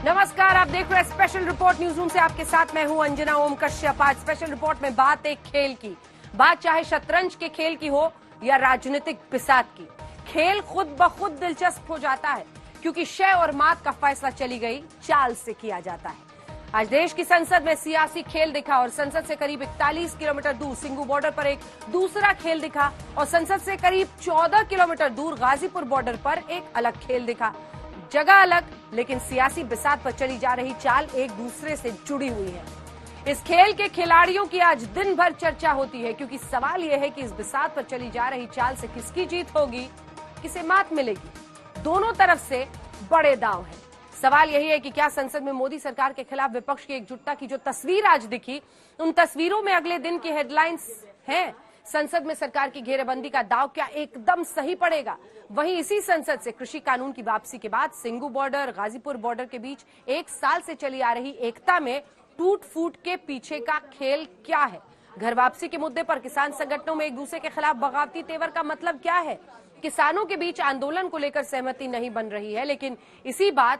नमस्कार, आप देख रहे हैं स्पेशल रिपोर्ट न्यूज रूम से। आपके साथ मैं हूं अंजना ओम कश्यप। आज स्पेशल रिपोर्ट में बात एक खेल की, बात चाहे शतरंज के खेल की हो या राजनीतिक बिसात की। खेल खुद ब खुद दिलचस्प हो जाता है क्योंकि शय और मात का फैसला चली गई चाल से किया जाता है। आज देश की संसद में सियासी खेल दिखा और संसद से करीब 41 किलोमीटर दूर सिंगू बॉर्डर पर एक दूसरा खेल दिखा और संसद से करीब 14 किलोमीटर दूर गाजीपुर बॉर्डर पर एक अलग खेल दिखा। जगह अलग, लेकिन सियासी बिसात पर चली जा रही चाल एक दूसरे से जुड़ी हुई है। इस खेल के खिलाड़ियों की आज दिन भर चर्चा होती है क्योंकि सवाल यह है कि इस बिसात पर चली जा रही चाल से किसकी जीत होगी, किसे मात मिलेगी। दोनों तरफ से बड़े दांव हैं। सवाल यही है कि क्या संसद में मोदी सरकार के खिलाफ विपक्ष की एकजुटता की जो तस्वीर आज दिखी, उन तस्वीरों में अगले दिन की हेडलाइंस हैं। संसद में सरकार की घेरेबंदी का दाव क्या एकदम सही पड़ेगा? वहीं इसी संसद से कृषि कानून की वापसी के बाद सिंगू बॉर्डर गाजीपुर बॉर्डर के बीच एक साल से चली आ रही एकता में टूट फूट के पीछे का खेल क्या है? घर वापसी के मुद्दे पर किसान संगठनों में एक दूसरे के खिलाफ बगावती तेवर का मतलब क्या है? किसानों के बीच आंदोलन को लेकर सहमति नहीं बन रही है, लेकिन इसी बात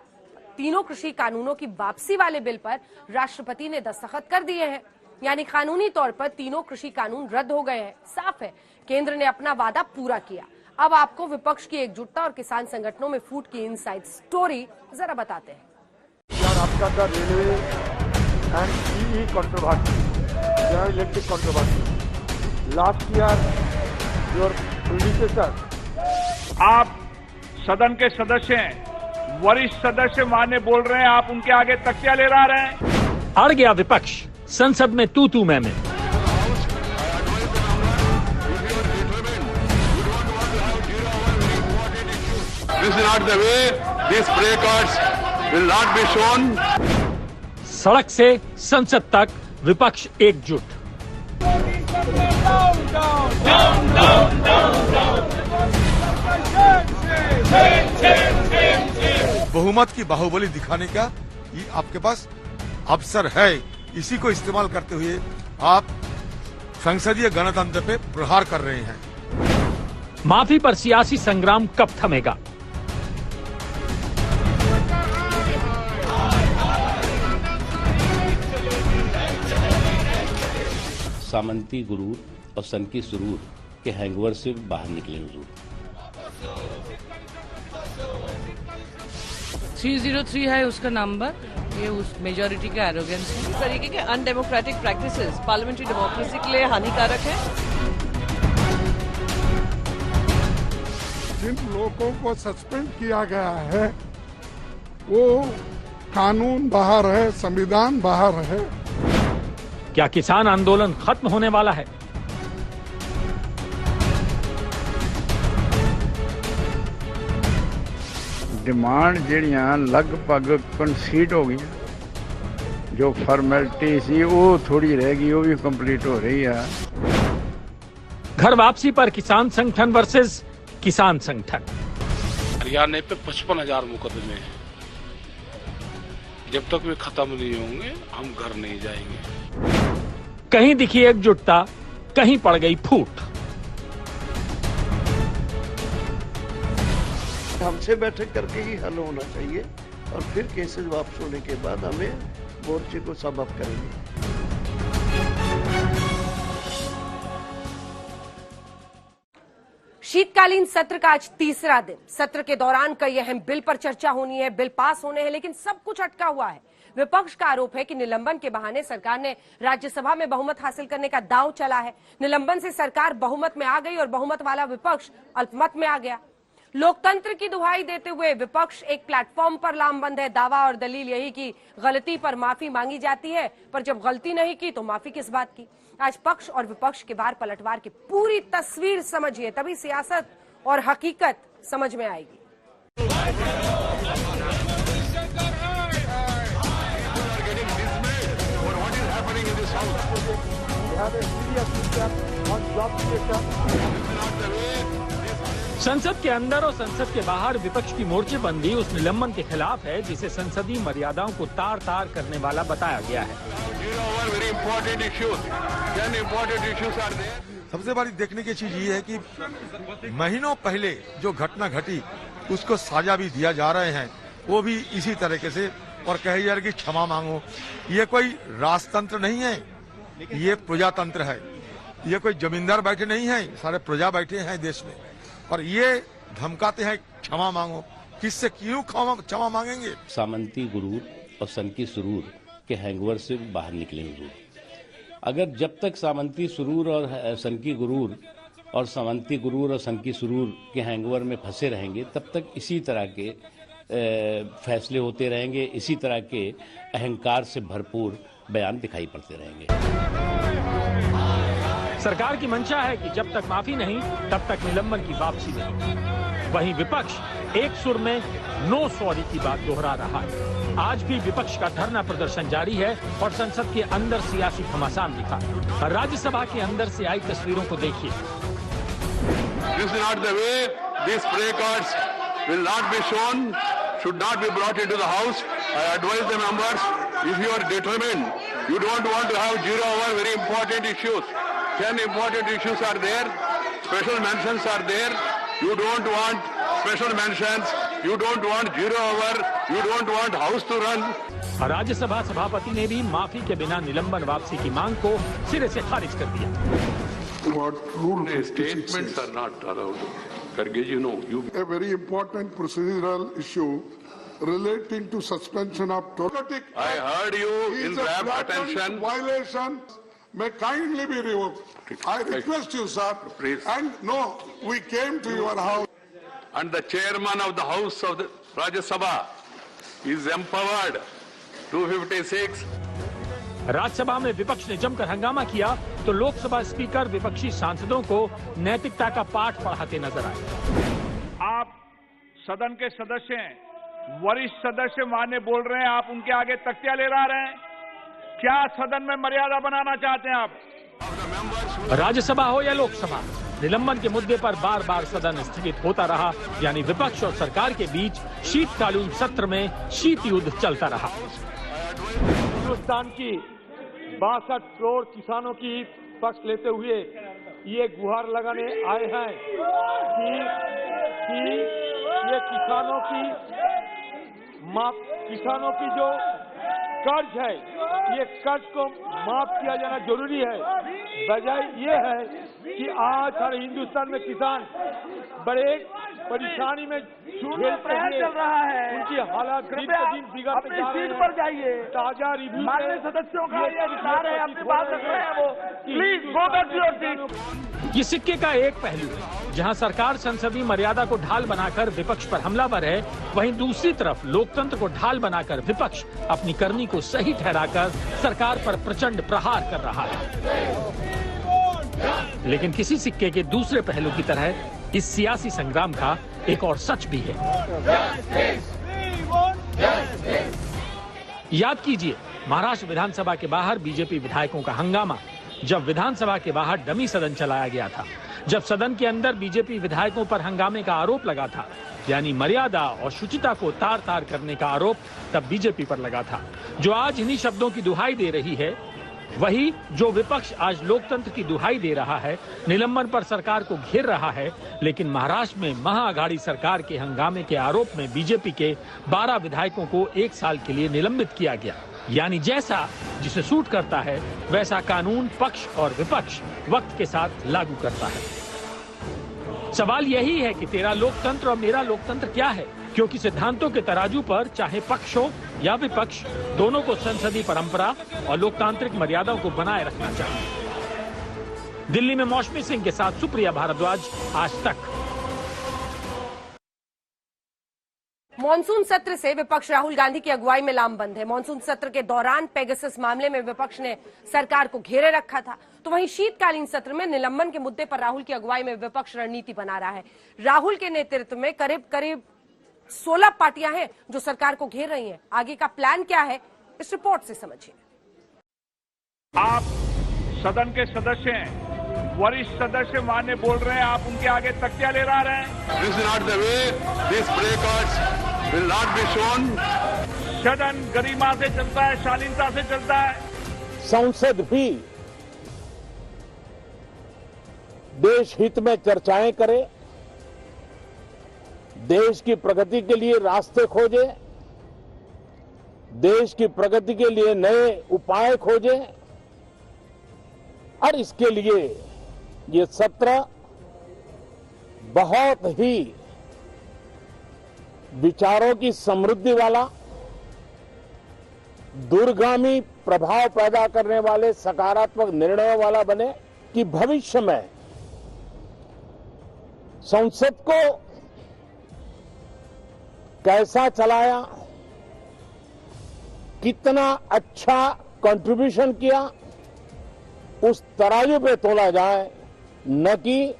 तीनों कृषि कानूनों की वापसी वाले बिल पर राष्ट्रपति ने दस्तखत कर दिए हैं, यानी कानूनी तौर पर तीनों कृषि कानून रद्द हो गए हैं। साफ है, केंद्र ने अपना वादा पूरा किया। अब आपको विपक्ष की एकजुटता और किसान संगठनों में फूट की इनसाइड स्टोरी जरा बताते हैं। Railway and CE controversy, electric controversy last year your predecessor. आप सदन के सदस्य हैं, वरिष्ठ सदस्य माने बोल रहे हैं, आप उनके आगे तख्तियां ले रहे हैं। अड़ गया विपक्ष, संसद में तू मैं। This is not the way. These placards will not be shown. सड़क से संसद तक विपक्ष एकजुट। बहुमत की बाहुबली दिखाने का ये आपके पास अवसर है। इसी को इस्तेमाल करते हुए आप संसदीय गणतंत्र पे प्रहार कर रहे हैं। माफी पर सियासी संग्राम कब थमेगा? सामंती गुरूर और सन की सुरूर के हैंगओवर से बाहर निकले हुजूर। 303 है उसका नंबर। ये उस मेजॉरिटी का एरोगेंस है। इस तरीके के अनडेमोक्रेटिक प्रैक्टिसेस पार्लियामेंट्री डेमोक्रेसी के लिए हानिकारक है। जिन लोगों को सस्पेंड किया गया है वो कानून बाहर है, संविधान बाहर है। क्या किसान आंदोलन खत्म होने वाला है? डिमांड ਜਿਹੜੀਆਂ लगभग कंसीड हो गई, जो फॉर्मेलिटी सी वो थोड़ी रहेगी, वो भी कंप्लीट हो रही है। घर वापसी पर किसान संगठन वर्सेस किसान संगठन। हरियाणा पे 55,000 मुकदमे हैं। जब तक वे खत्म नहीं होंगे हम घर नहीं जाएंगे। कहीं दिखी एकजुटता, कहीं पड़ गई फूट। हमसे बैठक करके ही हल होना चाहिए और फिर केसेस वापस होने के बाद हमें मोर्चे को सबब करेंगे। शीतकालीन सत्र का आज तीसरा दिन। सत्र के दौरान कई अहम बिल पर चर्चा होनी है, बिल पास होने हैं, लेकिन सब कुछ अटका हुआ है। विपक्ष का आरोप है कि निलंबन के बहाने सरकार ने राज्यसभा में बहुमत हासिल करने का दांव चला है। निलंबन से सरकार बहुमत में आ गई और बहुमत वाला विपक्ष अल्पमत में आ गया। लोकतंत्र की दुहाई देते हुए विपक्ष एक प्लेटफॉर्म पर लामबंद है। दावा और दलील यही कि गलती पर माफी मांगी जाती है, पर जब गलती नहीं की तो माफी किस बात की। आज पक्ष और विपक्ष के बार पलटवार की पूरी तस्वीर समझिए, तभी सियासत और हकीकत समझ में आएगी। संसद के अंदर और संसद के बाहर विपक्ष की मोर्चेबंदी उस निलंबन के खिलाफ है जिसे संसदीय मर्यादाओं को तार तार करने वाला बताया गया है। सबसे बड़ी देखने की चीज ये है कि महीनों पहले जो घटना घटी उसको साजा भी दिया जा रहे हैं, वो भी इसी तरीके से और कहे जा रहा कि क्षमा मांगो। ये कोई राजतंत्र नहीं है, ये प्रजातंत्र है। ये कोई जमींदार बैठे नहीं है, सारे प्रजा बैठे हैं देश में, और ये धमकाते हैं क्षमा मांगो। किससे क्यों क्षमा मांगेंगे? सामंती गुरूर और सन की सुरूर के हैंगओवर से बाहर निकले हुजूर। अगर जब तक सामंती सुरूर और सन की गुरूर और सामंती गुरूर और सन की सुरूर के हैंगओवर में फंसे रहेंगे, तब तक इसी तरह के फैसले होते रहेंगे, इसी तरह के अहंकार से भरपूर बयान दिखाई पड़ते रहेंगे। सरकार की मंशा है कि जब तक माफी नहीं तब तक निलंबन की वापसी नहीं। वहीं विपक्ष एक सुर में नो सॉरी की बात दोहरा रहा है। आज भी विपक्ष का धरना प्रदर्शन जारी है और संसद के अंदर सियासी घमासान दिखा। राज्यसभा के अंदर से आई तस्वीरों को देखिए। This is not the way. These play cards will not be shown, should not be brought into the House. I advise the members, if you are determined, you don't want to have 0 hour very important issues. 10 important issues are there, special mentions are there. You don't want special mentions, you don't want 0 hour, you don't want House to run. Rajya Sabha सभापति ने भी माफी के बिना निलंबन वापसी की मांग को सिरे से खारिज कर दिया। What rule Statements are not allowed. Karge, you know, a very important procedural issue relating to suspension of democratic. I heard you in rapt attention. Violation may kindly be revoked. I request you, sir. Please. And no, we came to your house. And the chairman of the House of the Rajya Sabha is empowered. 256. Rajya Sabha में विपक्ष ने जमकर हंगामा किया तो Lok Sabha speaker विपक्षी सांसदों को नैतिकता का पाठ पढ़ाते नजर आए। आप सदन के सदस्य हैं, वरिष्ठ सदस्य माने बोल रहे हैं, आप उनके आगे तख्तियां ले रहे हैं। क्या सदन में मर्यादा बनाना चाहते हैं आप? राज्यसभा हो या लोकसभा, निलंबन के मुद्दे पर बार बार सदन स्थगित होता रहा, यानी विपक्ष और सरकार के बीच शीतकालीन सत्र में शीत युद्ध चलता रहा। हिंदुस्तान की 62 करोड़ किसानों की पक्ष लेते हुए ये गुहार लगाने आए हैं कि ये किसानों की जो कर्ज है, ये कर्ज को माफ किया जाना जरूरी है। वजह ये है कि आज सारे हिंदुस्तान में किसान बड़े परेशानी में चल रहा है, उनकी हालात दिन पर दिन बिगड़ते जा रहे हैं। पर जाइए, ताजा रिव्यू माननीय सदस्यों का ये अधिकार है, अपनी बात रख रहे हैं वो। Please go back to your seat. ये सिक्के का एक पहलू है, जहां सरकार संसदीय मर्यादा को ढाल बनाकर विपक्ष पर हमलावर है, वहीं दूसरी तरफ लोकतंत्र को ढाल बनाकर विपक्ष अपनी करनी को सही ठहराकर सरकार पर प्रचंड प्रहार कर रहा है। लेकिन किसी सिक्के के दूसरे पहलू की तरह इस सियासी संग्राम का एक और सच भी है। याद कीजिए, महाराष्ट्र विधानसभा के बाहर बीजेपी विधायकों का हंगामा, जब विधानसभा के बाहर डमी सदन चलाया गया था, जब सदन के अंदर बीजेपी विधायकों पर हंगामे का आरोप लगा था, यानी मर्यादा और शुचिता को तार तार करने का आरोप तब बीजेपी पर लगा था, जो आज इन्हीं शब्दों की दुहाई दे रही है, वही जो विपक्ष आज लोकतंत्र की दुहाई दे रहा है, निलंबन पर सरकार को घेर रहा है। लेकिन महाराष्ट्र में महाअघाड़ी सरकार के हंगामे के आरोप में बीजेपी के 12 विधायकों को 1 साल के लिए निलंबित किया गया। यानी जैसा जिसे सूट करता है वैसा कानून पक्ष और विपक्ष वक्त के साथ लागू करता है। सवाल यही है कि तेरा लोकतंत्र और मेरा लोकतंत्र क्या है, क्योंकि सिद्धांतों के तराजू पर चाहे पक्ष हो या विपक्ष, दोनों को संसदीय परंपरा और लोकतांत्रिक मर्यादाओं को बनाए रखना चाहिए। दिल्ली में मौसमी सिंह के साथ सुप्रिया भारद्वाज, आज तक। मॉनसून सत्र से विपक्ष राहुल गांधी की अगुवाई में लामबंद है। मॉनसून सत्र के दौरान पेगासस मामले में विपक्ष ने सरकार को घेरे रखा था, तो वहीं शीतकालीन सत्र में निलंबन के मुद्दे पर राहुल की अगुवाई में विपक्ष रणनीति बना रहा है। राहुल के नेतृत्व में करीब 16 पार्टियां हैं जो सरकार को घेर रही हैं। आगे का प्लान क्या है, इस रिपोर्ट से समझिए। आप सदन के सदस्य हैं, वरिष्ठ सदस्य माने बोल रहे हैं, आप उनके आगे तख्तियां ले रहे हैं। This is not the way. These play cards will not be shown. सदन गरिमा से चलता है, शालीनता से चलता है। संसद भी देश हित में चर्चाएं करे, देश की प्रगति के लिए रास्ते खोजे, देश की प्रगति के लिए नए उपाय खोजें और इसके लिए ये सत्र बहुत ही विचारों की समृद्धि वाला, दूरगामी प्रभाव पैदा करने वाले सकारात्मक निर्णयों वाला बने कि भविष्य में संसद को कैसा चलाया, कितना अच्छा कंट्रीब्यूशन किया, उस तराजू पे तोला जाए, न कि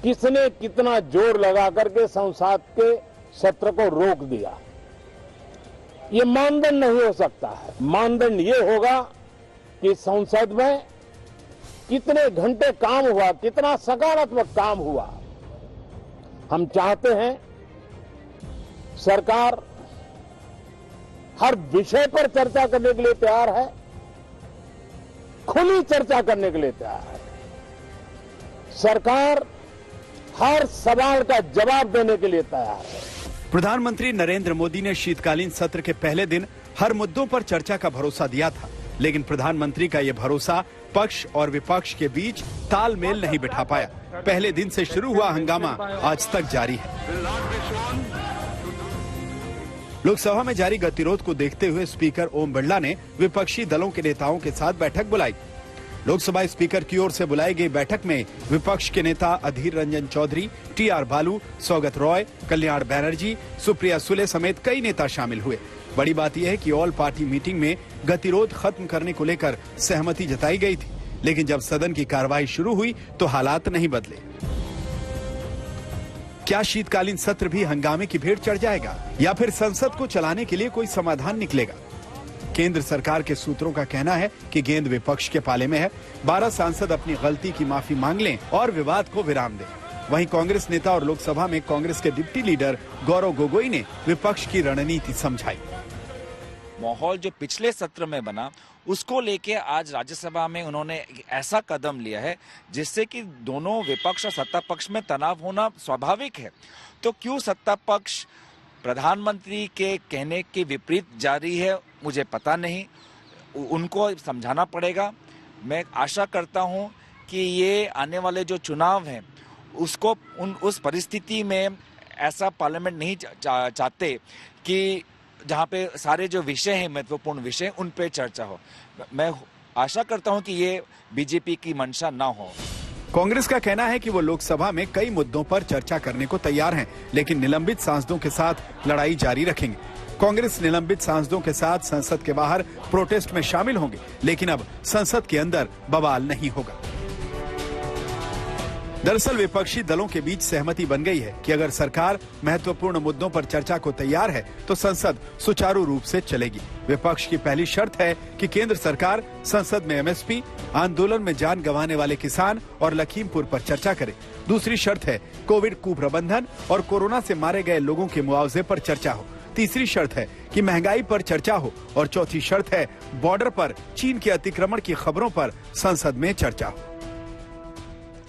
किसने कितना जोर लगा करके संसद के सत्र को रोक दिया। ये मानदंड नहीं हो सकता है। मानदंड ये होगा कि संसद में कितने घंटे काम हुआ, कितना सकारात्मक काम हुआ। हम चाहते हैं सरकार हर विषय पर चर्चा करने के लिए तैयार है, खुली चर्चा करने के लिए तैयार है। सरकार हर सवाल का जवाब देने के लिए तैयार है। प्रधानमंत्री नरेंद्र मोदी ने शीतकालीन सत्र के पहले दिन हर मुद्दों पर चर्चा का भरोसा दिया था, लेकिन प्रधानमंत्री का यह भरोसा पक्ष और विपक्ष के बीच तालमेल नहीं बिठा पाया। पहले दिन से शुरू हुआ हंगामा आज तक जारी है। लोकसभा में जारी गतिरोध को देखते हुए स्पीकर ओम बिरला ने विपक्षी दलों के नेताओं के साथ बैठक बुलाई। लोकसभा स्पीकर की ओर से बुलाई गई बैठक में विपक्ष के नेता अधीर रंजन चौधरी, टी.आर. बालू, सौगत रॉय, कल्याण बैनर्जी, सुप्रिया सुले समेत कई नेता शामिल हुए। बड़ी बात यह है कि ऑल पार्टी मीटिंग में गतिरोध खत्म करने को लेकर सहमति जताई गई थी, लेकिन जब सदन की कार्रवाई शुरू हुई तो हालात नहीं बदले। क्या शीतकालीन सत्र भी हंगामे की भेंट चढ़ जाएगा या फिर संसद को चलाने के लिए कोई समाधान निकलेगा? केंद्र सरकार के सूत्रों का कहना है कि गेंद विपक्ष के पाले में है। 12 सांसद अपनी गलती की माफी मांग लें और विवाद को विराम दें। वहीं कांग्रेस नेता और लोकसभा में कांग्रेस के डिप्टी लीडर गौरव गोगोई ने विपक्ष की रणनीति समझाई। माहौल जो पिछले सत्र में बना उसको लेके आज राज्यसभा में उन्होंने एक ऐसा कदम लिया है जिससे कि दोनों विपक्ष और सत्ता पक्ष में तनाव होना स्वाभाविक है। तो क्यों सत्ता पक्ष प्रधानमंत्री के कहने के विपरीत जारी है, मुझे पता नहीं, उनको समझाना पड़ेगा। मैं आशा करता हूं कि ये आने वाले जो चुनाव हैं उसको उस परिस्थिति में ऐसा पार्लियामेंट नहीं चाहते कि जहां पे सारे जो विषय हैं महत्वपूर्ण विषय उन पे चर्चा हो। मैं आशा करता हूं कि ये बीजेपी की मंशा ना हो। कांग्रेस का कहना है कि वो लोकसभा में कई मुद्दों पर चर्चा करने को तैयार हैं, लेकिन निलंबित सांसदों के साथ लड़ाई जारी रखेंगे। कांग्रेस निलंबित सांसदों के साथ संसद के बाहर प्रोटेस्ट में शामिल होंगे, लेकिन अब संसद के अंदर बवाल नहीं होगा। दरअसल विपक्षी दलों के बीच सहमति बन गई है कि अगर सरकार महत्वपूर्ण मुद्दों पर चर्चा को तैयार है तो संसद सुचारू रूप से चलेगी। विपक्ष की पहली शर्त है कि केंद्र सरकार संसद में एमएसपी, आंदोलन में जान गंवाने वाले किसान और लखीमपुर पर चर्चा करे। दूसरी शर्त है कोविड कुप्रबंधन और कोरोना से मारे गए लोगों के मुआवजे पर चर्चा हो। तीसरी शर्त है कि महंगाई पर चर्चा हो और चौथी शर्त है बॉर्डर पर चीन के अतिक्रमण की खबरों पर संसद में चर्चा हो।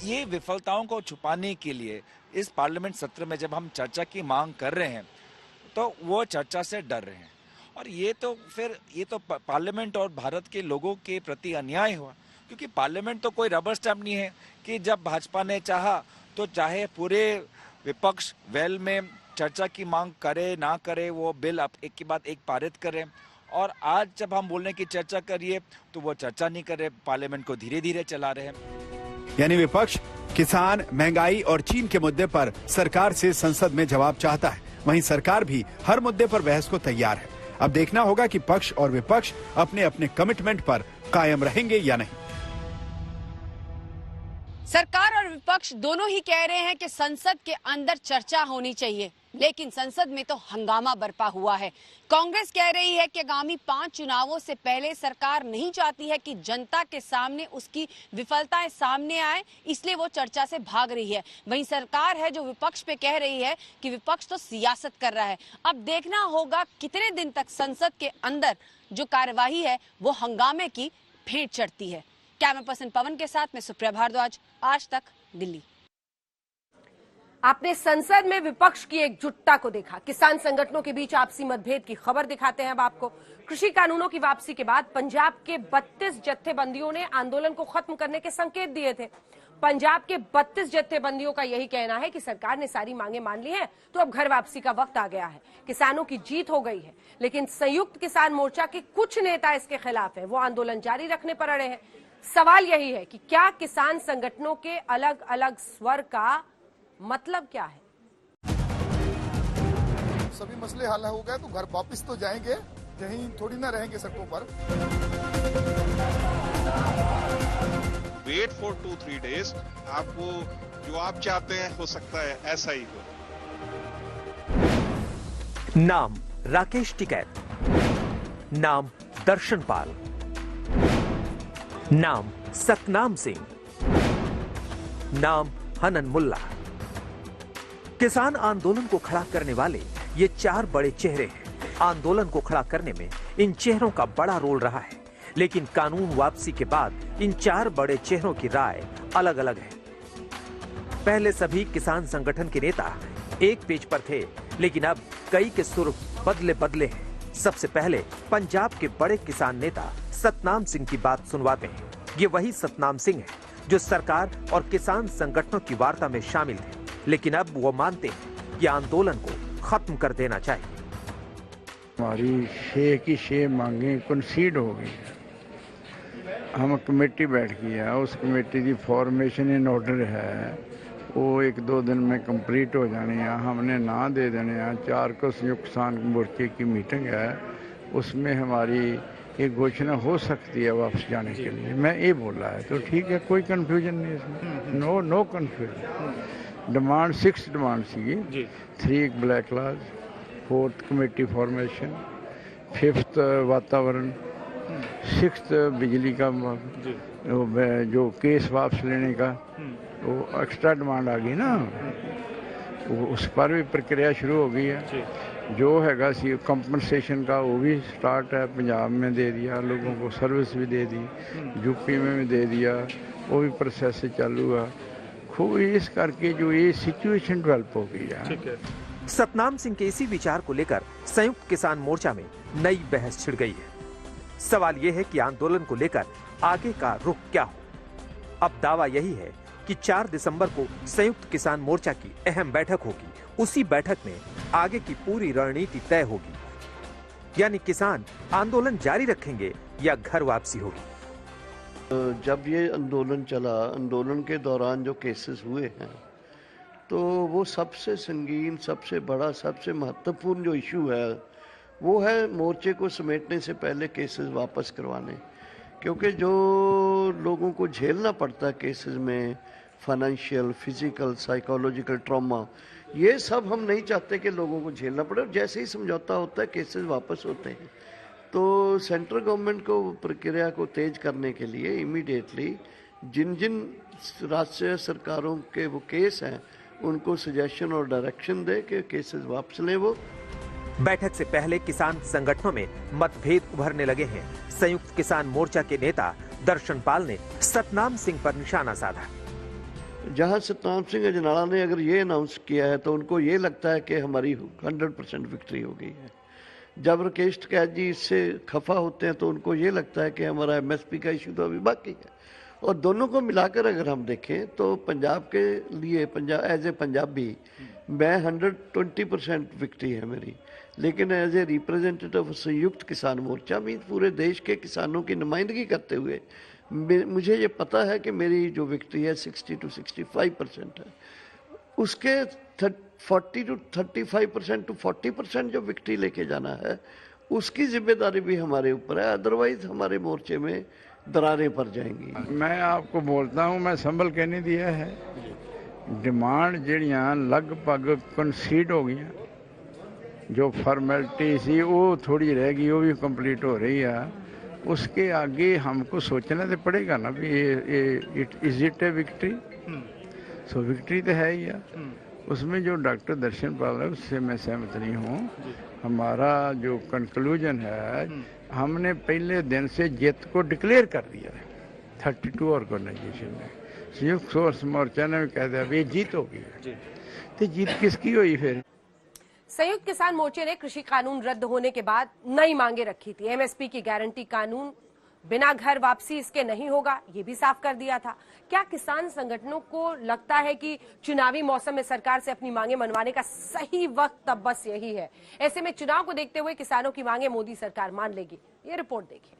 ये विफलताओं को छुपाने के लिए इस पार्लियामेंट सत्र में जब हम चर्चा की मांग कर रहे हैं तो वो चर्चा से डर रहे हैं, और ये तो पार्लियामेंट और भारत के लोगों के प्रति अन्याय हुआ, क्योंकि पार्लियामेंट तो कोई रबर स्टैम्प नहीं है कि जब भाजपा ने चाहा तो चाहे पूरे विपक्ष वेल में चर्चा की मांग करे ना करे वो बिल एक के बाद एक पारित करे, और आज जब हम बोलने की चर्चा करिए तो वो चर्चा नहीं कर रहे, पार्लियामेंट को धीरे धीरे चला रहे हैं। यानी विपक्ष किसान, महंगाई और चीन के मुद्दे पर सरकार से संसद में जवाब चाहता है, वहीं सरकार भी हर मुद्दे पर बहस को तैयार है। अब देखना होगा कि पक्ष और विपक्ष अपने अपने कमिटमेंट पर कायम रहेंगे या नहीं। सरकार और विपक्ष दोनों ही कह रहे हैं कि संसद के अंदर चर्चा होनी चाहिए, लेकिन संसद में तो हंगामा बरपा हुआ है। कांग्रेस कह रही है कि आगामी 5 चुनावों से पहले सरकार नहीं चाहती है कि जनता के सामने उसकी विफलताएं सामने आए, इसलिए वो चर्चा से भाग रही है। वहीं सरकार है जो विपक्ष पे कह रही है कि विपक्ष तो सियासत कर रहा है। अब देखना होगा कितने दिन तक संसद के अंदर जो कार्यवाही है वो हंगामे की भेंट चढ़ती है। कैमरा पर्सन पवन के साथ मैं सुप्रिया भारद्वाज, आज तक, दिल्ली। आपने संसद में विपक्ष की एकजुटता को देखा, किसान संगठनों के बीच आपसी मतभेद की खबर दिखाते हैं अब आपको। कृषि कानूनों की वापसी के बाद पंजाब के 32 जत्थेबंदियों ने आंदोलन को खत्म करने के संकेत दिए थे। पंजाब के 32 जत्थेबंदियों का यही कहना है कि सरकार ने सारी मांगे मान ली हैं, तो अब घर वापसी का वक्त आ गया है। किसानों की जीत हो गई है, लेकिन संयुक्त किसान मोर्चा के कुछ नेता इसके खिलाफ हैं। वो आंदोलन जारी रखने पर अड़े हैं। सवाल यही है कि क्या किसान संगठनों के अलग अलग स्वर का मतलब क्या है? सभी मसले हल हो गए तो घर वापस तो जाएंगे, यहीं थोड़ी ना रहेंगे सड़कों पर। वेट फॉर 2-3 days, आपको जो आप चाहते हैं हो सकता है ऐसा ही हो। नाम राकेश टिकैत, नाम दर्शन पाल, नाम सतनाम सिंह, नाम हनन मुल्ला। किसान आंदोलन को खड़ा करने वाले ये 4 बड़े चेहरे हैं। आंदोलन को खड़ा करने में इन चेहरों का बड़ा रोल रहा है, लेकिन कानून वापसी के बाद इन 4 बड़े चेहरों की राय अलग अलग है। पहले सभी किसान संगठन के नेता एक पेज पर थे, लेकिन अब कई के सुर बदले बदले हैं। सबसे पहले पंजाब के बड़े किसान नेता सतनाम सिंह की बात सुनवाते हैं। ये वही सतनाम सिंह है जो सरकार और किसान संगठनों की वार्ता में शामिल थे, लेकिन अब वो मानते हैं कि आंदोलन को खत्म कर देना चाहिए। हमारी 6 की 6 मांगे कंसीड हो गई। हम कमेटी बैठ गई है, उस कमेटी की फॉर्मेशन इन ऑर्डर है, वो 1-2 दिन में कंप्लीट हो जानी है। हमने ना दे देने हैं। 4 को संयुक्त किसान मोर्चे की मीटिंग है, उसमें हमारी एक घोषणा हो सकती है वापस जाने के लिए। मैं ये बोला है तो ठीक है, कोई कंफ्यूजन नहीं इसमें। No confusion. Demand 6 demand C, 3 black class, 4th committee formation, 5th वातावरण, 6th बिजली का जो केस वापस लेने का वो एक्स्ट्रा डिमांड आ गई ना, उस पर भी प्रक्रिया शुरू हो गई है। जो हैगा सी कंपनसेशन का वो भी स्टार्ट है, पंजाब में दे दिया, लोगों को सर्विस भी दे दी, यूपी में भी दे दिया, वो भी प्रोसेस चालू है। खूब इस करके जो ये सिचुएशन डेवलप हो गई है। सतनाम सिंह के इसी विचार को लेकर संयुक्त किसान मोर्चा में नई बहस छिड़ गई है। सवाल यह है कि आंदोलन को लेकर आगे का रुख क्या हो। अब दावा यही है कि 4 दिसंबर को संयुक्त किसान मोर्चा की अहम बैठक होगी। उसी बैठक में आगे की पूरी रणनीति तय होगी, यानी किसान आंदोलन जारी रखेंगे या घर वापसी होगी। जब ये आंदोलन चला, आंदोलन के दौरान जो केसेस हुए हैं, तो वो सबसे संगीन, सबसे बड़ा, सबसे महत्वपूर्ण जो इशू है वो है मोर्चे को समेटने से पहले केसेस वापस करवाने। क्योंकि जो लोगों को झेलना पड़ता है केसेस में, फाइनेंशियल, फिजिकल, साइकोलॉजिकल ट्रॉमा, ये सब हम नहीं चाहते कि लोगों को झेलना पड़े। और जैसे ही समझौता होता है केसेस वापस होते हैं। तो सेंट्रल गवर्नमेंट को प्रक्रिया को तेज करने के लिए इमीडिएटली जिन जिन राज्य सरकारों के वो केस हैं उनको सजेशन और डायरेक्शन दे कि केसेस वापस लें। वो बैठक से पहले किसान संगठनों में मतभेद उभरने लगे हैं। संयुक्त किसान मोर्चा के नेता दर्शन पाल ने सतनाम सिंह पर निशाना साधा। जहां सतनाम सिंह अजनाला ने अगर ये अनाउंस किया है तो उनको ये लगता है कि हमारी 100% विक्ट्री हो गई है। जब राकेश टिकैत जी इससे खफा होते हैं तो उनको ये लगता है कि हमारा MSP का इशू तो अभी बाकी है। और दोनों को मिलाकर अगर हम देखें तो पंजाब के लिए, पंजाब एज ए पंजाबी, मैं 120% विक्ट्री है मेरी। लेकिन एज ए रिप्रेजेंटेटिव संयुक्त किसान मोर्चा में पूरे देश के किसानों की नुमाइंदगी करते हुए मुझे ये पता है कि मेरी जो विक्ट्री है 60 to 65% है। उसके 40 to 35% to 40% जो विक्ट्री लेके जाना है उसकी जिम्मेदारी भी हमारे ऊपर है। अदरवाइज हमारे मोर्चे में दरारें पड़ जाएंगी। मैं आपको बोलता हूँ, मैं संभल के नहीं दिया है। डिमांड जड़ियाँ लगभग कंसीड हो गई, जो फॉर्मेलिटी सी वो थोड़ी रह गई, वो भी कंप्लीट हो रही है। उसके आगे हमको सोचना तो पड़ेगा ना भी is it A victory. So victory तो है ही है। उसमें जो डॉक्टर दर्शन पाल है उससे मैं सहमत नहीं हूँ। हमारा जो कंक्लूजन है, हमने पहले दिन से जीत को डिक्लेयर कर दिया है। 32 ऑर्गेनाइजेशन ने, संयुक्त सोर्स मोर्चा ने भी कह दिया ये जीत होगी। तो जीत किसकी हुई फिर? संयुक्त किसान मोर्चे ने कृषि कानून रद्द होने के बाद नई मांगे रखी थी। एमएसपी की गारंटी कानून बिना घर वापसी इसके नहीं होगा, ये भी साफ कर दिया था। क्या किसान संगठनों को लगता है कि चुनावी मौसम में सरकार से अपनी मांगे मनवाने का सही वक्त अब बस यही है? ऐसे में चुनाव को देखते हुए किसानों की मांगे मोदी सरकार मान लेगी? ये रिपोर्ट देखिए।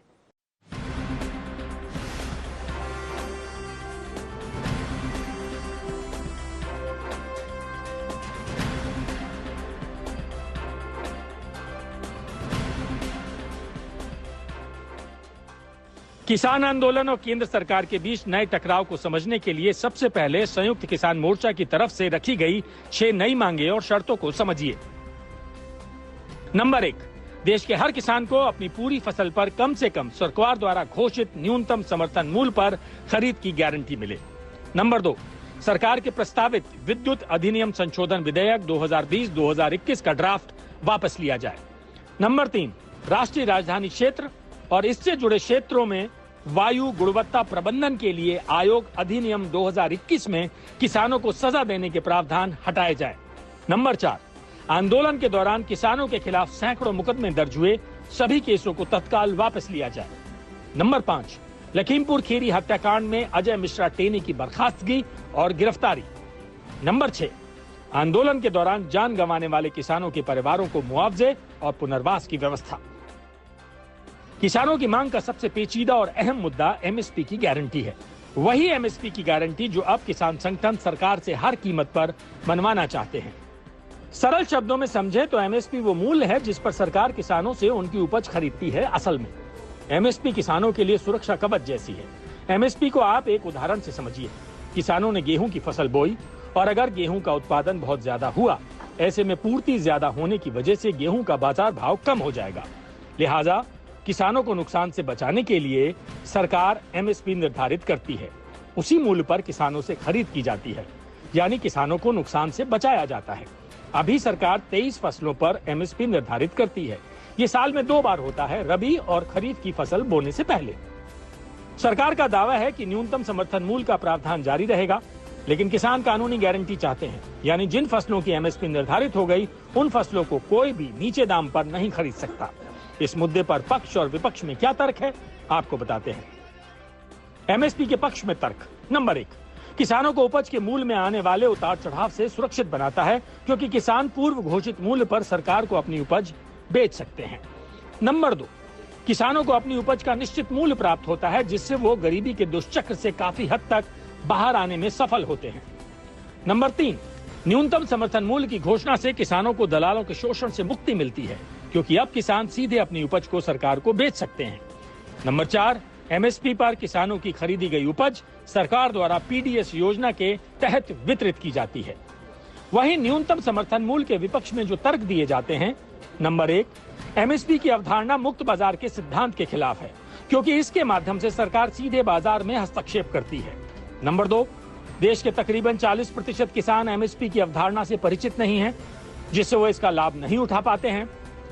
किसान आंदोलन और केंद्र सरकार के बीच नए टकराव को समझने के लिए सबसे पहले संयुक्त किसान मोर्चा की तरफ से रखी गई 6 नई मांगे और शर्तों को समझिए। नंबर 1, देश के हर किसान को अपनी पूरी फसल पर कम से कम सरकार द्वारा घोषित न्यूनतम समर्थन मूल्य पर खरीद की गारंटी मिले। नंबर 2, सरकार के प्रस्तावित विद्युत अधिनियम संशोधन विधेयक 2020-2021 का ड्राफ्ट वापस लिया जाए। नंबर 3, राष्ट्रीय राजधानी क्षेत्र और इससे जुड़े क्षेत्रों में वायु गुणवत्ता प्रबंधन के लिए आयोग अधिनियम 2021 में किसानों को सजा देने के प्रावधान हटाए जाए। नंबर 4, आंदोलन के दौरान किसानों के खिलाफ सैकड़ों मुकदमे दर्ज हुए, सभी केसों को तत्काल वापस लिया जाए। नंबर 5, लखीमपुर खीरी हत्याकांड में अजय मिश्रा टेनी की बर्खास्तगी और गिरफ्तारी। नंबर 6, आंदोलन के दौरान जान गंवाने वाले किसानों के परिवारों को मुआवजे और पुनर्वास की व्यवस्था। किसानों की मांग का सबसे पेचीदा और अहम मुद्दा एमएसपी की गारंटी है। वही एमएसपी की गारंटी जो अब किसान संगठन सरकार से हर कीमत पर मनवाना चाहते हैं। सरल शब्दों में समझे तो एमएसपी वो मूल्य है जिस पर सरकार किसानों से उनकी उपज खरीदती है। असल में एमएसपी किसानों के लिए सुरक्षा कवच जैसी है। एमएसपी को आप एक उदाहरण से समझिए। किसानों ने गेहूं की फसल बोई और अगर गेहूं का उत्पादन बहुत ज्यादा हुआ, ऐसे में पूर्ति ज्यादा होने की वजह से गेहूं का बाजार भाव कम हो जाएगा। लिहाजा किसानों को नुकसान से बचाने के लिए सरकार एमएसपी निर्धारित करती है। उसी मूल्य पर किसानों से खरीद की जाती है, यानी किसानों को नुकसान से बचाया जाता है। अभी सरकार 23 फसलों पर एमएसपी निर्धारित करती है। ये साल में 2 बार होता है, रबी और खरीफ की फसल बोने से पहले। सरकार का दावा है कि न्यूनतम समर्थन मूल्य का प्रावधान जारी रहेगा, लेकिन किसान कानूनी गारंटी चाहते हैं, यानी जिन फसलों की एमएसपी निर्धारित हो गई उन फसलों को कोई भी नीचे दाम पर नहीं खरीद सकता। इस मुद्दे पर पक्ष और विपक्ष में क्या तर्क है, आपको बताते हैं। एमएसपी के पक्ष में तर्क। नंबर 1, किसानों को उपज के मूल्य में आने वाले उतार चढ़ाव से सुरक्षित बनाता है, क्योंकि किसान पूर्व घोषित मूल्य पर सरकार को अपनी उपज बेच सकते हैं। नंबर 2, किसानों को अपनी उपज का निश्चित मूल्य प्राप्त होता है, जिससे वो गरीबी के दुष्चक्र से काफी हद तक बाहर आने में सफल होते हैं। नंबर 3, न्यूनतम समर्थन मूल्य की घोषणा से किसानों को दलालों के शोषण से मुक्ति मिलती है, क्योंकि अब किसान सीधे अपनी उपज को सरकार को बेच सकते हैं। नंबर 4, एमएसपी पर किसानों की खरीदी गई उपज सरकार द्वारा पीडीएस योजना के तहत वितरित की जाती है। वहीं न्यूनतम समर्थन मूल्य के विपक्ष में जो तर्क दिए जाते हैं, नंबर 1, एमएसपी की अवधारणा मुक्त बाजार के सिद्धांत के खिलाफ है, क्योंकि इसके माध्यम से सरकार सीधे बाजार में हस्तक्षेप करती है। नंबर 2, देश के तकरीबन 40% किसान एमएसपी की अवधारणा से परिचित नहीं है, जिससे वो इसका लाभ नहीं उठा पाते हैं।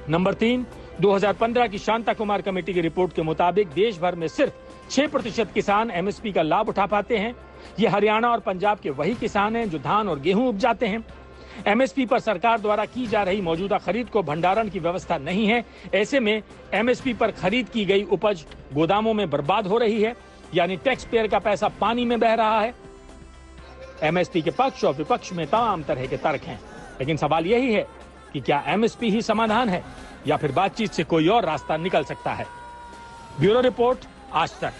नंबर 3, 2015 की शांता कुमार कमेटी की रिपोर्ट के मुताबिक देश भर में सिर्फ 6% किसान एमएसपी का लाभ उठा पाते हैं। ये हरियाणा और पंजाब के वही किसान हैं जो धान और गेहूं उपजाते हैं। एमएसपी पर सरकार द्वारा की जा रही मौजूदा खरीद को भंडारण की व्यवस्था नहीं है। ऐसे में एमएसपी पर खरीद की गई उपज गोदामों में बर्बाद हो रही है, यानी टैक्स पेयर का पैसा पानी में बह रहा है। एमएसपी के पक्ष और विपक्ष में तमाम तरह के तर्क हैं, लेकिन सवाल यही है कि क्या एमएसपी ही समाधान है या फिर बातचीत से कोई और रास्ता निकल सकता है। ब्यूरो रिपोर्ट, आज तक।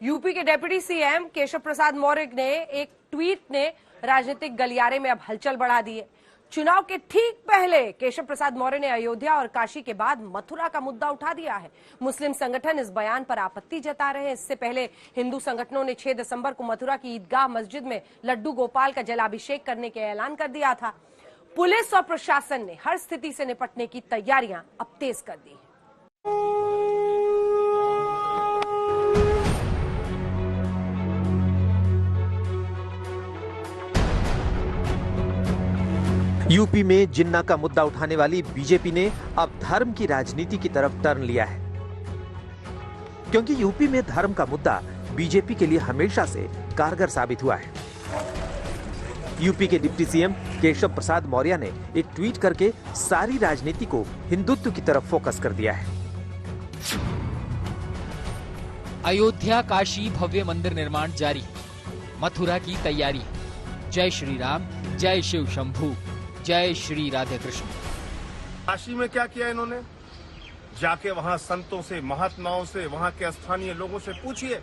यूपी के डिप्टी सीएम केशव प्रसाद मौर्य ने एक ट्वीट ने राजनीतिक गलियारे में अब हलचल बढ़ा दी है। चुनाव के ठीक पहले केशव प्रसाद मौर्य ने अयोध्या और काशी के बाद मथुरा का मुद्दा उठा दिया है। मुस्लिम संगठन इस बयान पर आपत्ति जता रहे हैं। इससे पहले हिंदू संगठनों ने 6 दिसंबर को मथुरा की ईदगाह मस्जिद में लड्डू गोपाल का जलाभिषेक करने के ऐलान कर दिया था। पुलिस और प्रशासन ने हर स्थिति से निपटने की तैयारियां अब तेज कर दी। यूपी में जिन्ना का मुद्दा उठाने वाली बीजेपी ने अब धर्म की राजनीति की तरफ टर्न लिया है, क्योंकि यूपी में धर्म का मुद्दा बीजेपी के लिए हमेशा से कारगर साबित हुआ है। यूपी के डिप्टी सीएम केशव प्रसाद मौर्य ने एक ट्वीट करके सारी राजनीति को हिंदुत्व की तरफ फोकस कर दिया है। अयोध्या काशी भव्य मंदिर निर्माण जारी, मथुरा की तैयारी। जय श्री राम, जय शिव शंभू, जय श्री राधे कृष्ण। काशी में क्या किया इन्होंने? जाके वहां संतों से, महात्माओं से, वहां के स्थानीय लोगों से पूछिए,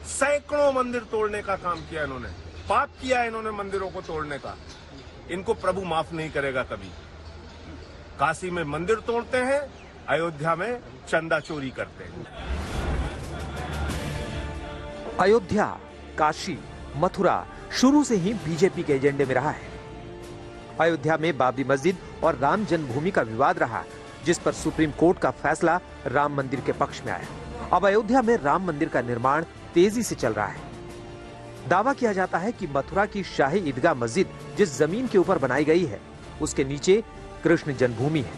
सैकड़ों मंदिर तोड़ने का काम किया इन्होंने। पाप किया इन्होंने मंदिरों को तोड़ने का। इनको प्रभु माफ नहीं करेगा कभी। काशी में मंदिर तोड़ते हैं, अयोध्या में चंदा चोरी करते हैं। अयोध्या, काशी, मथुरा शुरू से ही बीजेपी के एजेंडे में रहा है। अयोध्या में बाबरी मस्जिद और राम जन्मभूमि का विवाद रहा, जिस पर सुप्रीम कोर्ट का फैसला राम मंदिर के पक्ष में आया। अब अयोध्या में राम मंदिर का निर्माण तेजी से चल रहा है। दावा किया जाता है कि मथुरा की शाही ईदगाह मस्जिद जिस जमीन के ऊपर बनाई गई है, उसके नीचे कृष्ण जन्मभूमि है।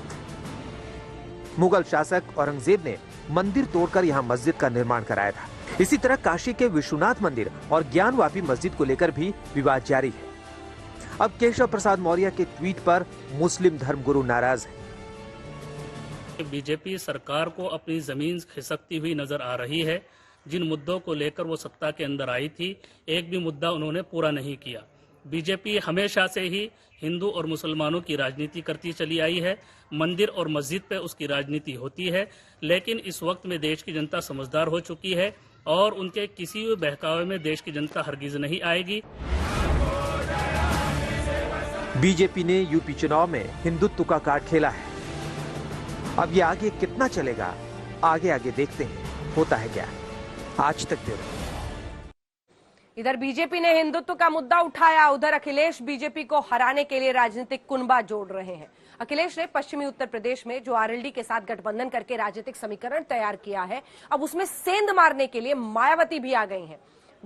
मुगल शासक औरंगजेब ने मंदिर तोड़कर यहां मस्जिद का निर्माण कराया था। इसी तरह काशी के विश्वनाथ मंदिर और ज्ञानवापी मस्जिद को लेकर भी विवाद जारी है। अब केशव प्रसाद मौर्य के ट्वीट पर मुस्लिम धर्मगुरु नाराज है। बीजेपी सरकार को अपनी जमीन खिसकती हुई नजर आ रही है। जिन मुद्दों को लेकर वो सत्ता के अंदर आई थी, एक भी मुद्दा उन्होंने पूरा नहीं किया। बीजेपी हमेशा से ही हिंदू और मुसलमानों की राजनीति करती चली आई है। मंदिर और मस्जिद पे उसकी राजनीति होती है, लेकिन इस वक्त में देश की जनता समझदार हो चुकी है और उनके किसी भी बहकावे में देश की जनता हरगिज नहीं आएगी। बीजेपी ने यूपी चुनाव में हिंदुत्व का कार्ड खेला है। अब ये आगे कितना चलेगा, आगे आगे देखते हैं होता है क्या। आज तक ब्यूरो। इधर बीजेपी ने हिंदुत्व का मुद्दा उठाया, उधर अखिलेश बीजेपी को हराने के लिए राजनीतिक कुनबा जोड़ रहे हैं। अखिलेश ने पश्चिमी उत्तर प्रदेश में जो आरएलडी के साथ गठबंधन करके राजनीतिक समीकरण तैयार किया है, अब उसमें सेंध मारने के लिए मायावती भी आ गई हैं।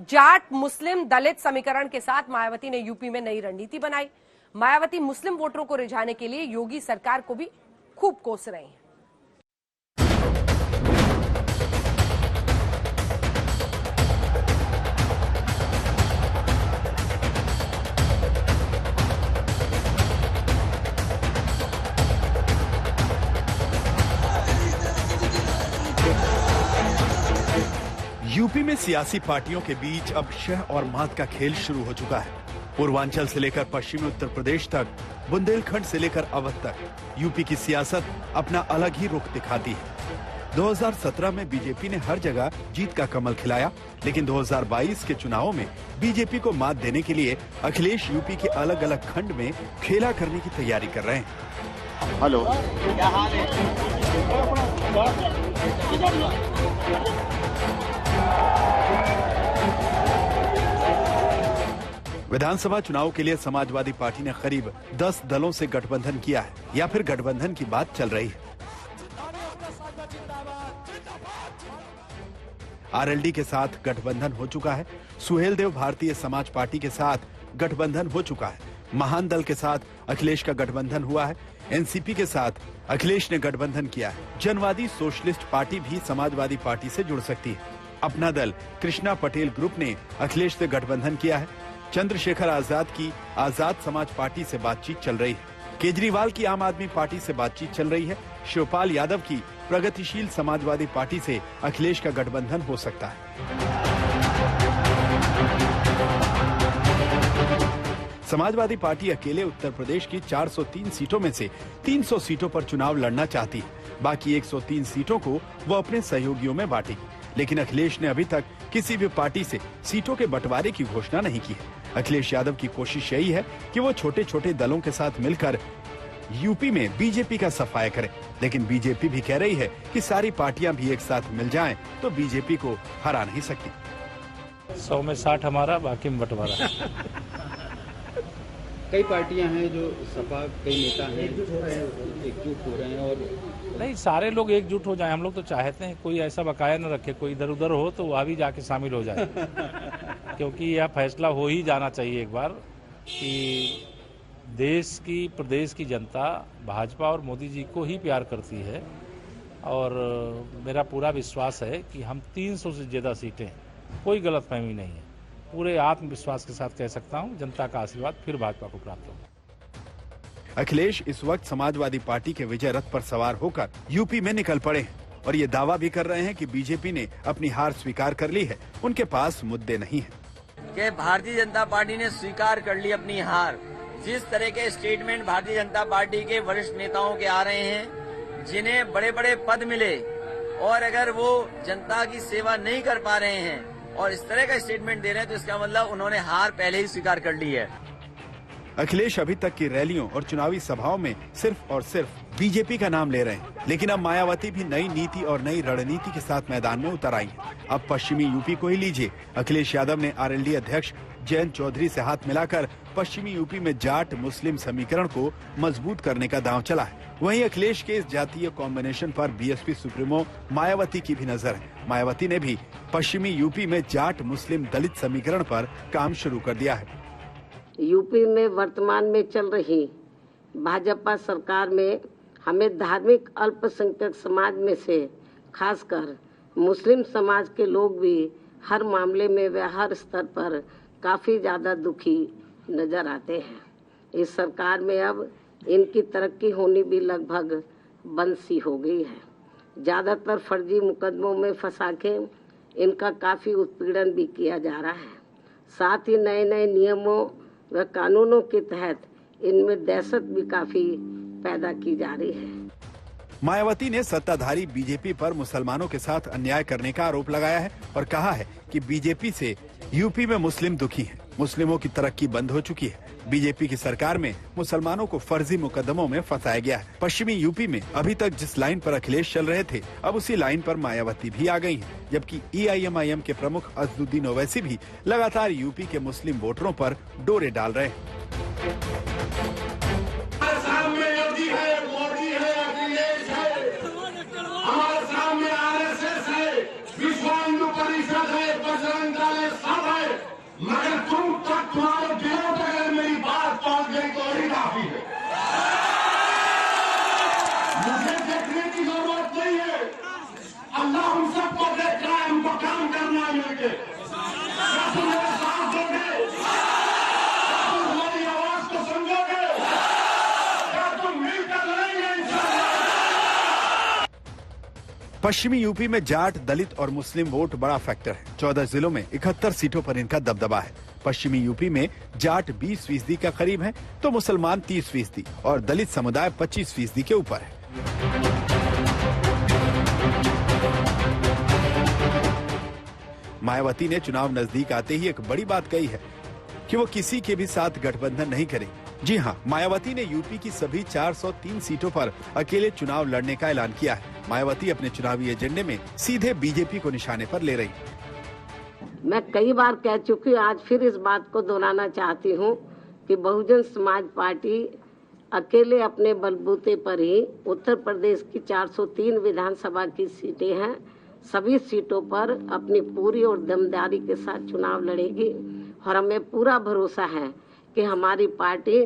जाट, मुस्लिम, दलित समीकरण के साथ मायावती ने यूपी में नई रणनीति बनाई। मायावती मुस्लिम वोटरों को रिझाने के लिए योगी सरकार को भी खूब कोस रही हैं। यूपी में सियासी पार्टियों के बीच अब शह और मात का खेल शुरू हो चुका है। पूर्वांचल से लेकर पश्चिमी उत्तर प्रदेश तक, बुंदेलखंड से लेकर अवध तक यूपी की सियासत अपना अलग ही रुख दिखाती है। 2017 में बीजेपी ने हर जगह जीत का कमल खिलाया, लेकिन 2022 के चुनावों में बीजेपी को मात देने के लिए अखिलेश यूपी के अलग अलग खंड में खेला करने की तैयारी कर रहे हैं। हेलो, क्या हाल है? विधानसभा चुनाव के लिए समाजवादी पार्टी ने करीब 10 दलों से गठबंधन किया है या फिर गठबंधन की बात चल रही है। आरएलडी के साथ गठबंधन हो चुका है। सुहेलदेव भारतीय समाज पार्टी के साथ गठबंधन हो चुका है। महान दल के साथ अखिलेश का गठबंधन हुआ है। एनसीपी के साथ अखिलेश ने गठबंधन किया है। जनवादी सोशलिस्ट पार्टी भी समाजवादी पार्टी से जुड़ सकती है। अपना दल कृष्णा पटेल ग्रुप ने अखिलेश से गठबंधन किया है। चंद्रशेखर आजाद की आजाद समाज पार्टी से बातचीत चल रही है। केजरीवाल की आम आदमी पार्टी से बातचीत चल रही है। शिवपाल यादव की प्रगतिशील समाजवादी पार्टी से अखिलेश का गठबंधन हो सकता है। समाजवादी पार्टी अकेले उत्तर प्रदेश की 403 सीटों में से 300 सीटों पर चुनाव लड़ना चाहती है। बाकी 103 सीटों को वो अपने सहयोगियों में बांटेगी। लेकिन अखिलेश ने अभी तक किसी भी पार्टी से सीटों के बंटवारे की घोषणा नहीं की है। अखिलेश यादव की कोशिश यही है कि वो छोटे छोटे दलों के साथ मिलकर यूपी में बीजेपी का सफाया करे, लेकिन बीजेपी भी कह रही है कि सारी पार्टियां भी एक साथ मिल जाएं तो बीजेपी को हरा नहीं सकती। 100 में 60 हमारा, बाकी में बंटवारा। कई पार्टियां हैं जो सपा, कई नेता हैं एकजुट हो रहे हैं और नहीं, सारे लोग एकजुट हो जाएं। हम लोग तो चाहते हैं कोई ऐसा बकाया न रखे, कोई इधर उधर हो तो वह भी जाके शामिल हो जाए। क्योंकि यह फैसला हो ही जाना चाहिए एक बार कि देश की, प्रदेश की जनता भाजपा और मोदी जी को ही प्यार करती है। और मेरा पूरा विश्वास है कि हम 300 से ज़्यादा सीटें, कोई गलतफहमी नहीं है, पूरे आत्मविश्वास के साथ कह सकता हूं, जनता का आशीर्वाद फिर भाजपा को प्राप्त होगा। अखिलेश इस वक्त समाजवादी पार्टी के विजय रथ पर सवार होकर यूपी में निकल पड़े हैं और ये दावा भी कर रहे हैं कि बीजेपी ने अपनी हार स्वीकार कर ली है, उनके पास मुद्दे नहीं है। कि भारतीय जनता पार्टी ने स्वीकार कर ली अपनी हार। जिस तरह के स्टेटमेंट भारतीय जनता पार्टी के वरिष्ठ नेताओं के आ रहे हैं, जिन्हें बड़े बड़े पद मिले और अगर वो जनता की सेवा नहीं कर पा रहे हैं और इस तरह का स्टेटमेंट दे रहे हैं, तो इसका मतलब उन्होंने हार पहले ही स्वीकार कर ली है। अखिलेश अभी तक की रैलियों और चुनावी सभाओं में सिर्फ और सिर्फ बीजेपी का नाम ले रहे हैं, लेकिन अब मायावती भी नई नीति और नई रणनीति के साथ मैदान में उतर आई है। अब पश्चिमी यूपी को ही लीजिए। अखिलेश यादव ने आरएलडी अध्यक्ष जयंत चौधरी से हाथ मिलाकर पश्चिमी यूपी में जाट मुस्लिम समीकरण को मजबूत करने का दांव चला है। वहीं अखिलेश के इस जातीय कॉम्बिनेशन पर बीएसपी सुप्रीमो मायावती की भी नजर है। मायावती ने भी पश्चिमी यूपी में जाट मुस्लिम दलित समीकरण पर काम शुरू कर दिया है। यूपी में वर्तमान में चल रही भाजपा सरकार में हमें धार्मिक अल्पसंख्यक समाज में से खासकर मुस्लिम समाज के लोग भी हर मामले में व हर स्तर पर काफी ज्यादा दुखी नजर आते हैं। इस सरकार में अब इनकी तरक्की होनी भी लगभग बंद सी हो गई है। ज्यादातर फर्जी मुकदमों में फंसा के इनका काफी उत्पीड़न भी किया जा रहा है। साथ ही नए नए नियमों व कानूनों के तहत इनमें दहशत भी काफी पैदा की जा रही है। मायावती ने सत्ताधारी बीजेपी पर मुसलमानों के साथ अन्याय करने का आरोप लगाया है और कहा है कि बीजेपी से यूपी में मुस्लिम दुखी हैं, मुस्लिमों की तरक्की बंद हो चुकी है। बीजेपी की सरकार में मुसलमानों को फर्जी मुकदमों में फंसाया गया है। पश्चिमी यूपी में अभी तक जिस लाइन पर अखिलेश चल रहे थे, अब उसी लाइन पर मायावती भी आ गई हैं, जबकि एआईएमआईएम के प्रमुख असदुद्दीन ओवैसी भी लगातार यूपी के मुस्लिम वोटरों पर डोरे डाल रहे हैं। मगर तुम तक तुम्हारे दिलों तक अगर मेरी बात पहुंच गई तो ही काफी है। मुझे देखने की जरूरत नहीं है, अल्लाह हम सबको देख रहा है, हमको काम करना है मिलके। क्या तुम मेरे साथ दोगे? क्या तुम हमारी आवाज को समझोगे? क्या तुम मिलकर लड़ेंगे इंशाअल्लाह? पश्चिमी यूपी में जाट, दलित और मुस्लिम वोट बड़ा फैक्टर है। 14 जिलों में 71 सीटों पर इनका दबदबा है। पश्चिमी यूपी में जाट 20% का करीब है, तो मुसलमान 30% और दलित समुदाय 25% के ऊपर है। मायावती ने चुनाव नजदीक आते ही एक बड़ी बात कही है कि वो किसी के भी साथ गठबंधन नहीं करेंगे। जी हां, मायावती ने यूपी की सभी 403 सीटों पर अकेले चुनाव लड़ने का ऐलान किया है। मायावती अपने चुनावी एजेंडे में सीधे बीजेपी को निशाने पर ले रही है। मैं कई बार कह चुकी, आज फिर इस बात को दोहराना चाहती हूँ कि बहुजन समाज पार्टी अकेले अपने बलबूते पर ही उत्तर प्रदेश की 403 विधानसभा की सीटें हैं, सभी सीटों पर अपनी पूरी और दमदारी के साथ चुनाव लड़ेगी और हमें पूरा भरोसा है कि हमारी पार्टी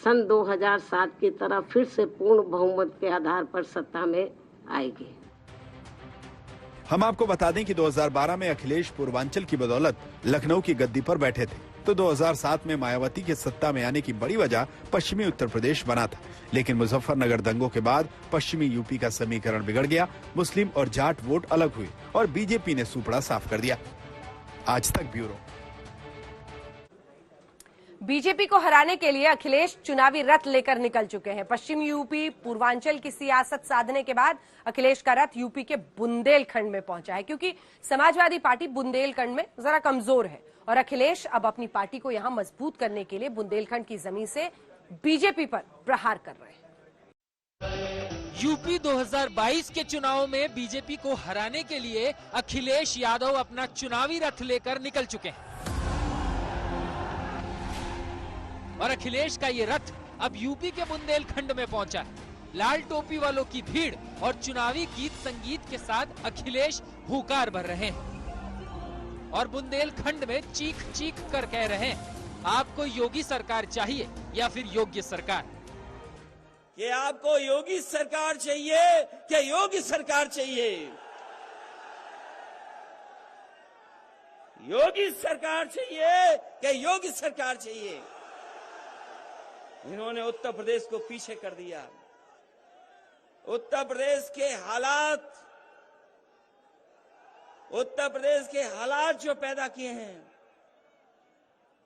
सन 2007 की तरह फिर से पूर्ण बहुमत के आधार पर सत्ता में आएगी। हम आपको बता दें कि 2012 में अखिलेश पूर्वांचल की बदौलत लखनऊ की गद्दी पर बैठे थे, तो 2007 में मायावती के सत्ता में आने की बड़ी वजह पश्चिमी उत्तर प्रदेश बना था। लेकिन मुजफ्फरनगर दंगों के बाद पश्चिमी यूपी का समीकरण बिगड़ गया, मुस्लिम और जाट वोट अलग हुए और बीजेपी ने सूपड़ा साफ कर दिया। आज तक ब्यूरो। बीजेपी को हराने के लिए अखिलेश चुनावी रथ लेकर निकल चुके हैं। पश्चिम यूपी पूर्वांचल की सियासत साधने के बाद अखिलेश का रथ यूपी के बुंदेलखंड में पहुंचा है, क्योंकि समाजवादी पार्टी बुंदेलखंड में जरा कमजोर है और अखिलेश अब अपनी पार्टी को यहां मजबूत करने के लिए बुंदेलखंड की जमीन से बीजेपी पर प्रहार कर रहे हैं। यूपी 2022 के चुनाव में बीजेपी को हराने के लिए अखिलेश यादव अपना चुनावी रथ लेकर निकल चुके हैं और अखिलेश का ये रथ अब यूपी के बुंदेलखंड में पहुंचा है। लाल टोपी वालों की भीड़ और चुनावी गीत संगीत के साथ अखिलेश हुंकार भर रहे हैं और बुंदेलखंड में चीख चीख कर कह रहे हैं, आपको योगी सरकार चाहिए या फिर योग्य सरकार? कि आपको योगी सरकार चाहिए क्या योगी सरकार चाहिए? योगी सरकार चाहिए कि योगी सरकार चाहिए। इन्होंने उत्तर प्रदेश को पीछे कर दिया। उत्तर प्रदेश के हालात जो पैदा किए हैं,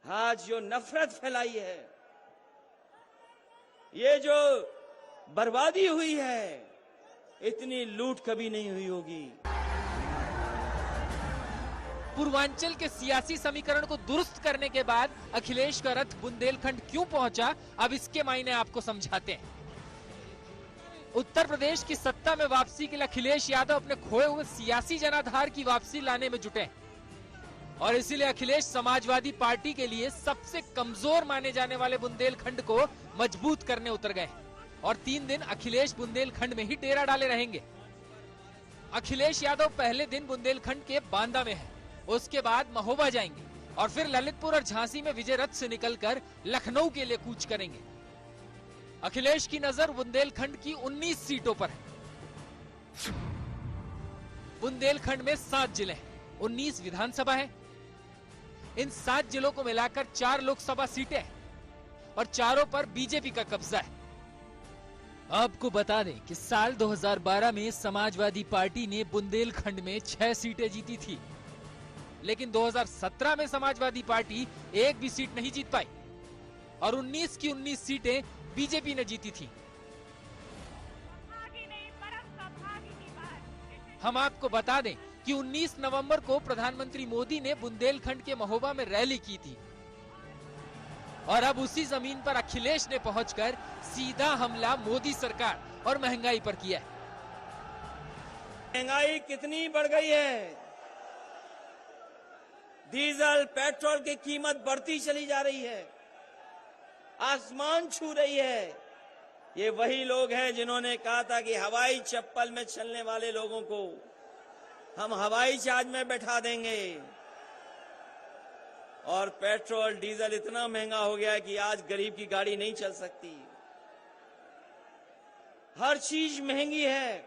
आज जो नफरत फैलाई है, ये जो बर्बादी हुई है, इतनी लूट कभी नहीं हुई होगी। पूर्वांचल के सियासी समीकरण को दुरुस्त करने के बाद अखिलेश का रथ बुंदेलखंड क्यों पहुंचा, अब इसके मायने आपको समझाते हैं। उत्तर प्रदेश की सत्ता में वापसी के लिए अखिलेश यादव अपने खोए हुए सियासी जनाधार की वापसी लाने में जुटे हैं और इसीलिए अखिलेश समाजवादी पार्टी के लिए सबसे कमजोर माने जाने वाले बुंदेलखंड को मजबूत करने उतर गए और 3 दिन अखिलेश बुंदेलखंड में ही डेरा डाले रहेंगे। अखिलेश यादव पहले दिन बुंदेलखंड के बांदा में है, उसके बाद महोबा जाएंगे और फिर ललितपुर और झांसी में विजय रथ से निकलकर लखनऊ के लिए कूच करेंगे। अखिलेश की नजर बुंदेलखंड की 19 सीटों पर है। बुंदेलखंड में 7 जिले हैं, 19 विधानसभा है। इन 7 जिलों को मिलाकर 4 लोकसभा सीटें हैं और चारों पर बीजेपी का कब्जा है। आपको बता दें कि साल 2012 में समाजवादी पार्टी ने बुंदेलखंड में 6 सीटें जीती थी, लेकिन 2017 में समाजवादी पार्टी एक भी सीट नहीं जीत पाई और 19 की 19 सीटें बीजेपी ने जीती थी। हम आपको बता दें कि 19 नवंबर को प्रधानमंत्री मोदी ने बुंदेलखंड के महोबा में रैली की थी और अब उसी जमीन पर अखिलेश ने पहुंचकर सीधा हमला मोदी सरकार और महंगाई पर किया है। महंगाई कितनी बढ़ गई है, डीजल पेट्रोल की कीमत बढ़ती चली जा रही है, आसमान छू रही है। ये वही लोग हैं जिन्होंने कहा था कि हवाई चप्पल में चलने वाले लोगों को हम हवाई जहाज में बैठा देंगे और पेट्रोल डीजल इतना महंगा हो गया है कि आज गरीब की गाड़ी नहीं चल सकती। हर चीज महंगी है।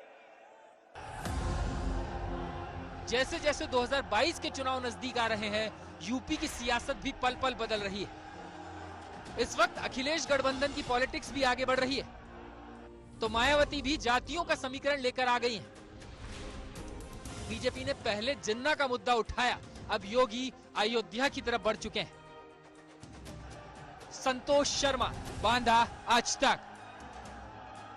जैसे जैसे 2022 के चुनाव नजदीक आ रहे हैं, यूपी की सियासत भी पल पल बदल रही है। इस वक्त अखिलेश गठबंधन की पॉलिटिक्स भी आगे बढ़ रही है, तो मायावती भी जातियों का समीकरण लेकर आ गई हैं। बीजेपी ने पहले जिन्ना का मुद्दा उठाया, अब योगी अयोध्या की तरफ बढ़ चुके हैं। संतोष शर्मा, बांदा, आज तक।